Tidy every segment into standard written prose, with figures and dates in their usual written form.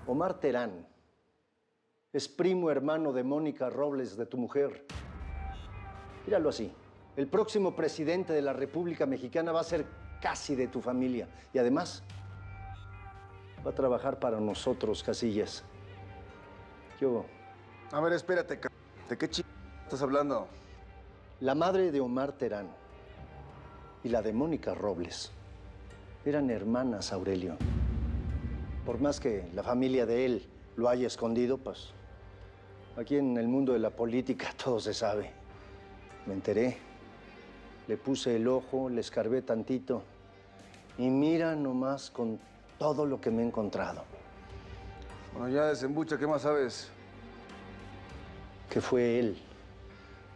Omar Terán es primo hermano de Mónica Robles, de tu mujer. Míralo así. El próximo presidente de la República Mexicana va a ser casi de tu familia. Y además, va a trabajar para nosotros, Casillas. Yo... A ver, espérate, ¿de qué estás hablando? La madre de Omar Terán y la de Mónica Robles eran hermanas, Aurelio. Por más que la familia de él lo haya escondido, pues aquí en el mundo de la política todo se sabe. Me enteré, le puse el ojo, le escarbé tantito y mira nomás con todo lo que me he encontrado. Bueno, ya desembucha, ¿qué más sabes? Que fue él,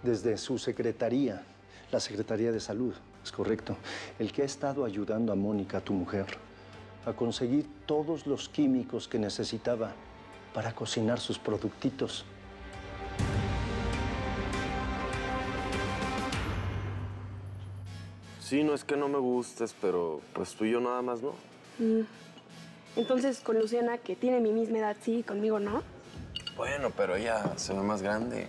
desde su secretaría, la Secretaría de Salud, es correcto, el que ha estado ayudando a Mónica, tu mujer, a conseguir todos los químicos que necesitaba para cocinar sus productitos. Sí, no es que no me gustes, pero pues tú y yo nada más, ¿no? Entonces, con Luciana, que tiene mi misma edad, sí, conmigo no. Bueno, pero ella se ve más grande.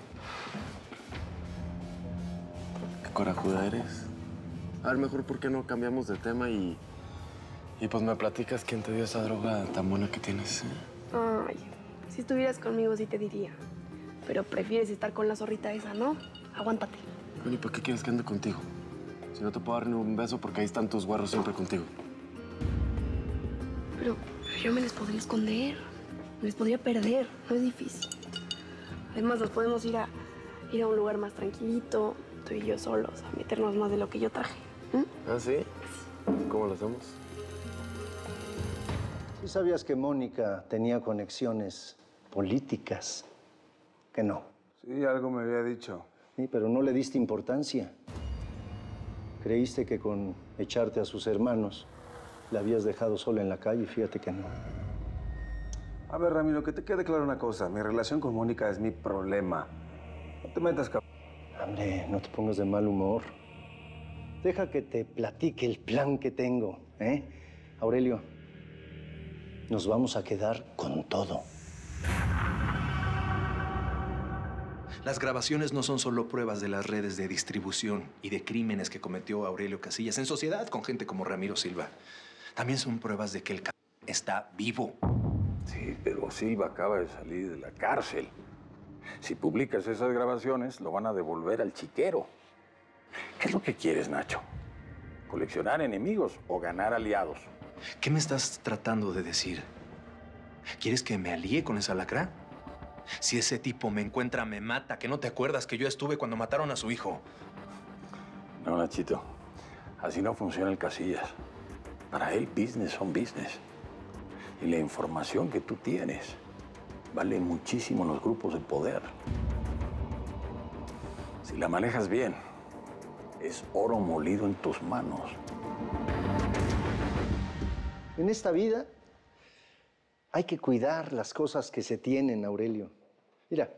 Qué corajuda eres. A ver, mejor, ¿por qué no cambiamos de tema y pues me platicas quién te dio esa droga tan buena que tienes? Ay, si estuvieras conmigo sí te diría. Pero prefieres estar con la zorrita esa, ¿no? Aguántate. Bueno, ¿y por qué quieres que ande contigo? Si no te puedo dar ni un beso porque ahí están tus güeros siempre contigo. Pero yo me les podría esconder. Me les podría perder. No es difícil. Además, nos podemos ir a un lugar más tranquilito, tú y yo solos, a meternos más de lo que yo traje. ¿Ah, sí? ¿Cómo lo hacemos? ¿Sí sabías que Mónica tenía conexiones políticas? Que no. Sí, algo me había dicho. Sí, pero no le diste importancia. Creíste que con echarte a sus hermanos la habías dejado sola en la calle, fíjate que no. A ver, Ramiro, que te quede clara una cosa. Mi relación con Mónica es mi problema. No te metas, cabrón. Hombre, no te pongas de mal humor. Deja que te platique el plan que tengo, ¿eh? Aurelio, nos vamos a quedar con todo. Las grabaciones no son solo pruebas de las redes de distribución y de crímenes que cometió Aurelio Casillas en sociedad con gente como Ramiro Silva. También son pruebas de que el está vivo. Sí, pero Silva acaba de salir de la cárcel. Si publicas esas grabaciones, lo van a devolver al chiquero. ¿Qué es lo que quieres, Nacho? ¿Coleccionar enemigos o ganar aliados? ¿Qué me estás tratando de decir? ¿Quieres que me alíe con esa lacra? Si ese tipo me encuentra, me mata. ¿Que no te acuerdas que yo estuve cuando mataron a su hijo? No, Nachito. Así no funciona el Casillas. Para él, business son business. Y la información que tú tienes vale muchísimo en los grupos de poder. Si la manejas bien, es oro molido en tus manos. En esta vida hay que cuidar las cosas que se tienen, Aurelio. Mira,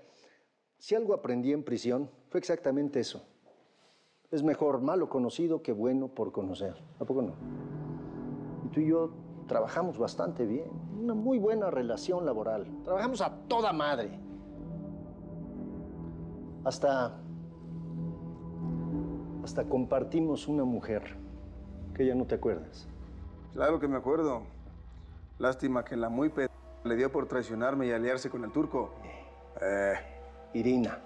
si algo aprendí en prisión, fue exactamente eso. Es mejor malo conocido que bueno por conocer. ¿A poco no? Y tú y yo trabajamos bastante bien. Una muy buena relación laboral. Trabajamos a toda madre. Hasta compartimos una mujer, que ya no te acuerdas. Claro que me acuerdo. Lástima que la muy le dio por traicionarme y aliarse con el turco. Irina.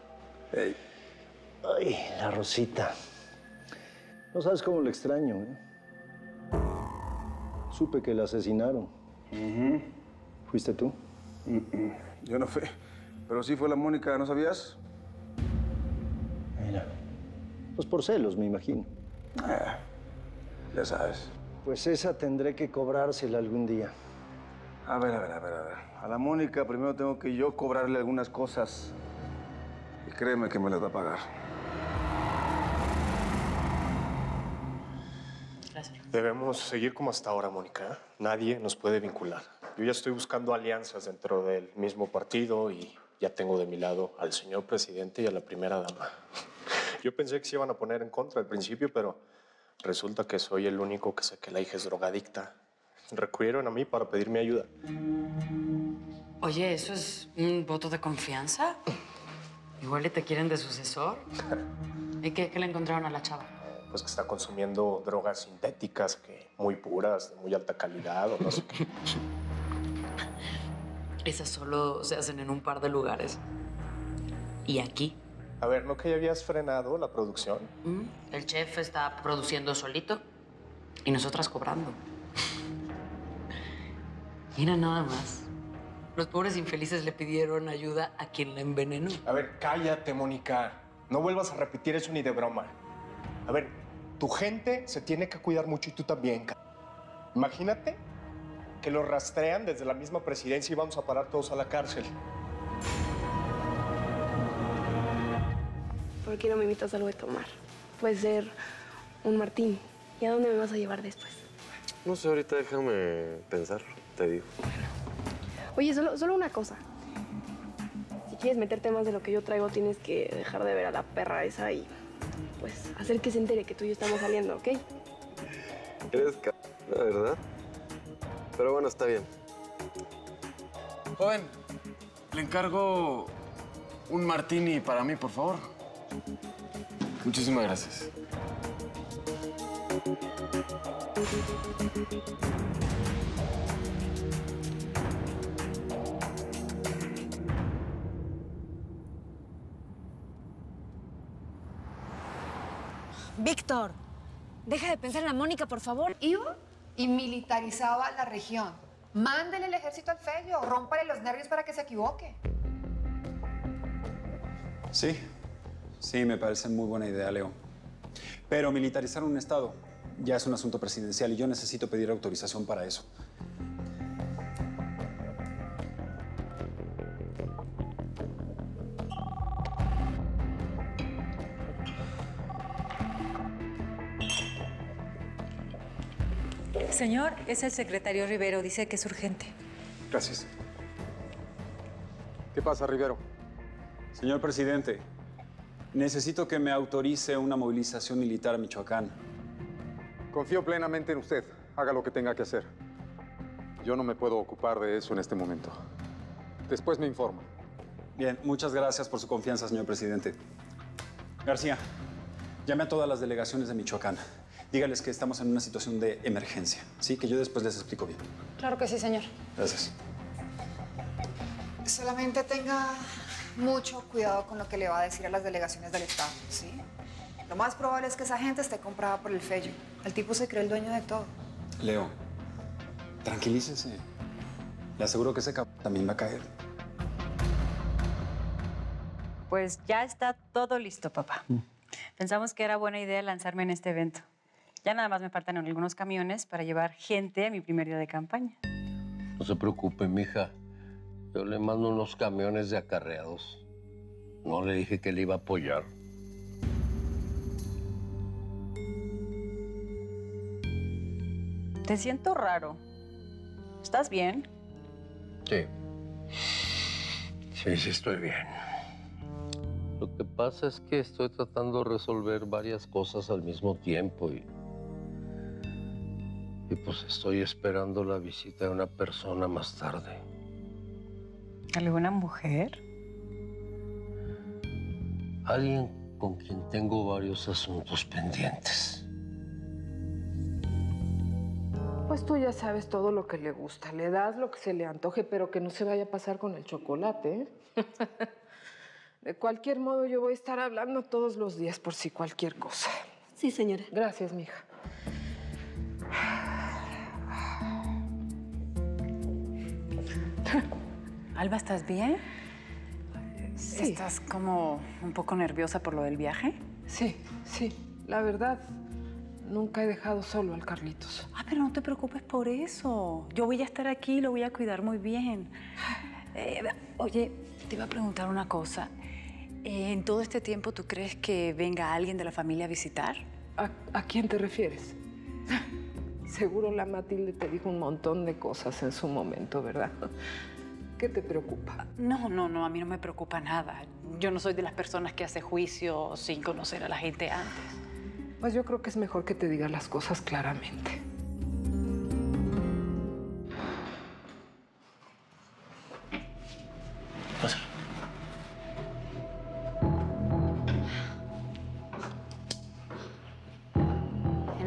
Hey. Ay, la Rosita. No sabes cómo lo extraño, ¿eh? Supe que la asesinaron. ¿Fuiste tú? Yo no fui. Pero sí fue la Mónica, ¿no sabías? Mira. Pues por celos, me imagino. Ya sabes. Pues esa tendré que cobrársela algún día. A ver. A la Mónica primero tengo que yo cobrarle algunas cosas. Y créeme que me las va a pagar. Gracias. Debemos seguir como hasta ahora, Mónica. Nadie nos puede vincular. Yo ya estoy buscando alianzas dentro del mismo partido y ya tengo de mi lado al señor presidente y a la primera dama. Yo pensé que se iban a poner en contra al principio, pero resulta que soy el único que sé que la hija es drogadicta. Recurrieron a mí para pedirme ayuda. Oye, ¿eso es un voto de confianza? Igual y te quieren de sucesor. ¿Y qué le encontraron a la chava? Pues que está consumiendo drogas sintéticas, que muy puras, de muy alta calidad o no sé qué. Esas solo se hacen en un par de lugares. Y aquí. A ver, ¿no que ya habías frenado la producción? El chef está produciendo solito y nosotras cobrando. Mira nada más. Los pobres infelices le pidieron ayuda a quien la envenenó. A ver, cállate, Mónica. No vuelvas a repetir eso ni de broma. A ver, tu gente se tiene que cuidar mucho y tú también. Imagínate que lo rastrean desde la misma presidencia y vamos a parar todos a la cárcel. ¿Por qué no me invitas a algo de tomar? Puede ser un martini. ¿Y a dónde me vas a llevar después? No sé, ahorita déjame pensarlo, te digo. Oye, solo una cosa. Si quieres meterte más de lo que yo traigo, tienes que dejar de ver a la perra esa y, pues, hacer que se entere que tú y yo estamos saliendo, ¿ok? Eres la verdad. Pero bueno, está bien. Joven, le encargo un martini para mí, por favor. Muchísimas gracias. Víctor, deja de pensar en la Mónica, por favor. Iba y militarizaba la región. Mándele el ejército al Fello, rómpale los nervios para que se equivoque. Sí, me parece muy buena idea, Leo. Pero militarizar un estado ya es un asunto presidencial y yo necesito pedir autorización para eso. Señor, es el secretario Rivero. Dice que es urgente. Gracias. ¿Qué pasa, Rivero? Señor presidente, necesito que me autorice una movilización militar a Michoacán. Confío plenamente en usted. Haga lo que tenga que hacer. Yo no me puedo ocupar de eso en este momento. Después me informa. Bien, muchas gracias por su confianza, señor presidente. García, llame a todas las delegaciones de Michoacán. Dígales que estamos en una situación de emergencia, ¿sí? Que yo después les explico bien. Claro que sí, señor. Gracias. Solamente tenga mucho cuidado con lo que le va a decir a las delegaciones del Estado, ¿sí? Lo más probable es que esa gente esté comprada por el Fello. El tipo se cree el dueño de todo. Leo, tranquilícese. Le aseguro que ese cabrón también va a caer. Pues ya está todo listo, papá. Pensamos que era buena idea lanzarme en este evento. Ya nada más me faltan algunos camiones para llevar gente a mi primer día de campaña. No se preocupe, mija. Yo le mando unos camiones de acarreados. No le dije que le iba a apoyar. Te siento raro. ¿Estás bien? Sí. Sí, estoy bien. Lo que pasa es que estoy tratando de resolver varias cosas al mismo tiempo y pues estoy esperando la visita de una persona más tarde. ¿Alguna mujer? Alguien con quien tengo varios asuntos pendientes. Pues tú ya sabes todo lo que le gusta. Le das lo que se le antoje, pero que no se vaya a pasar con el chocolate, ¿eh? De cualquier modo, yo voy a estar hablando todos los días por si cualquier cosa. Sí, señora. Gracias, mija. Alba, ¿estás bien? Sí. ¿Estás como un poco nerviosa por lo del viaje? Sí. La verdad, nunca he dejado solo al Carlitos. Ah, pero no te preocupes por eso. Yo voy a estar aquí y lo voy a cuidar muy bien. Oye, te iba a preguntar una cosa. ¿En todo este tiempo tú crees que venga alguien de la familia a visitar? ¿A quién te refieres? Seguro la Matilde te dijo un montón de cosas en su momento, ¿verdad? ¿Qué te preocupa? No, a mí no me preocupa nada. Yo no soy de las personas que hace juicio sin conocer a la gente antes. Pues yo creo que es mejor que te diga las cosas claramente.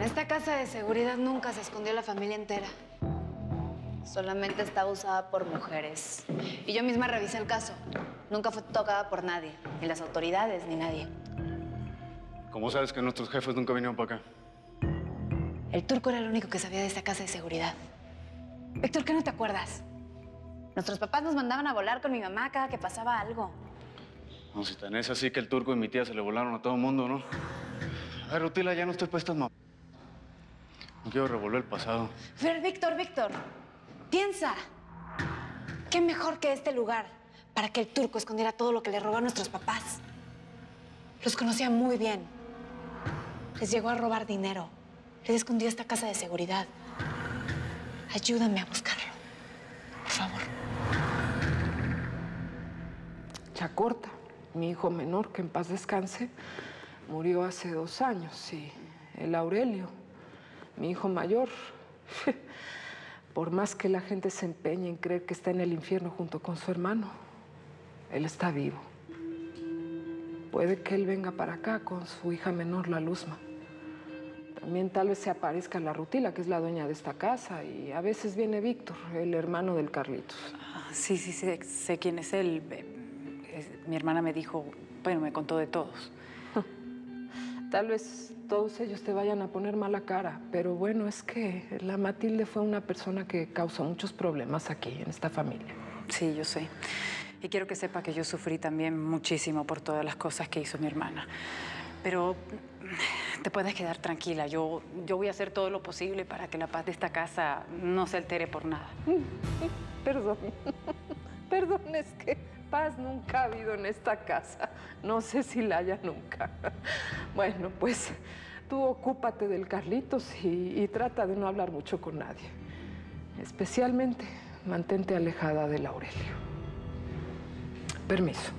En esta casa de seguridad nunca se escondió la familia entera. Solamente estaba usada por mujeres. Y yo misma revisé el caso. Nunca fue tocada por nadie, ni las autoridades, ni nadie. ¿Cómo sabes que nuestros jefes nunca vinieron para acá? El turco era el único que sabía de esta casa de seguridad. Víctor, ¿qué no te acuerdas? Nuestros papás nos mandaban a volar con mi mamá cada que pasaba algo. No, si tan es así que el turco y mi tía se le volaron a todo el mundo, ¿no? A ver, Rutila, ya no estoy para estas No quiero revolver el pasado. Pero, Víctor, piensa. ¿Qué mejor que este lugar para que el turco escondiera todo lo que le robó a nuestros papás? Los conocía muy bien. Les llegó a robar dinero. Les escondió esta casa de seguridad. Ayúdame a buscarlo, por favor. Chacorta, mi hijo menor, que en paz descanse, murió hace 2 años. Y el Aurelio, mi hijo mayor, por más que la gente se empeñe en creer que está en el infierno junto con su hermano, él está vivo. Puede que él venga para acá con su hija menor, la Luzma. También tal vez se aparezca la Rutila, que es la dueña de esta casa, y a veces viene Víctor, el hermano del Carlitos. Sí, sé quién es él. Mi hermana me dijo, bueno, me contó de todos. Tal vez todos ellos te vayan a poner mala cara, pero bueno, es que la Matilde fue una persona que causó muchos problemas aquí, en esta familia. Sí, yo sé. Y quiero que sepa que yo sufrí también muchísimo por todas las cosas que hizo mi hermana. Pero te puedes quedar tranquila. Yo voy a hacer todo lo posible para que la paz de esta casa no se altere por nada. Perdón, es que paz nunca ha habido en esta casa. No sé si la haya nunca. Bueno, pues tú ocúpate del Carlitos y trata de no hablar mucho con nadie. Especialmente, mantente alejada del Aurelio. Permiso.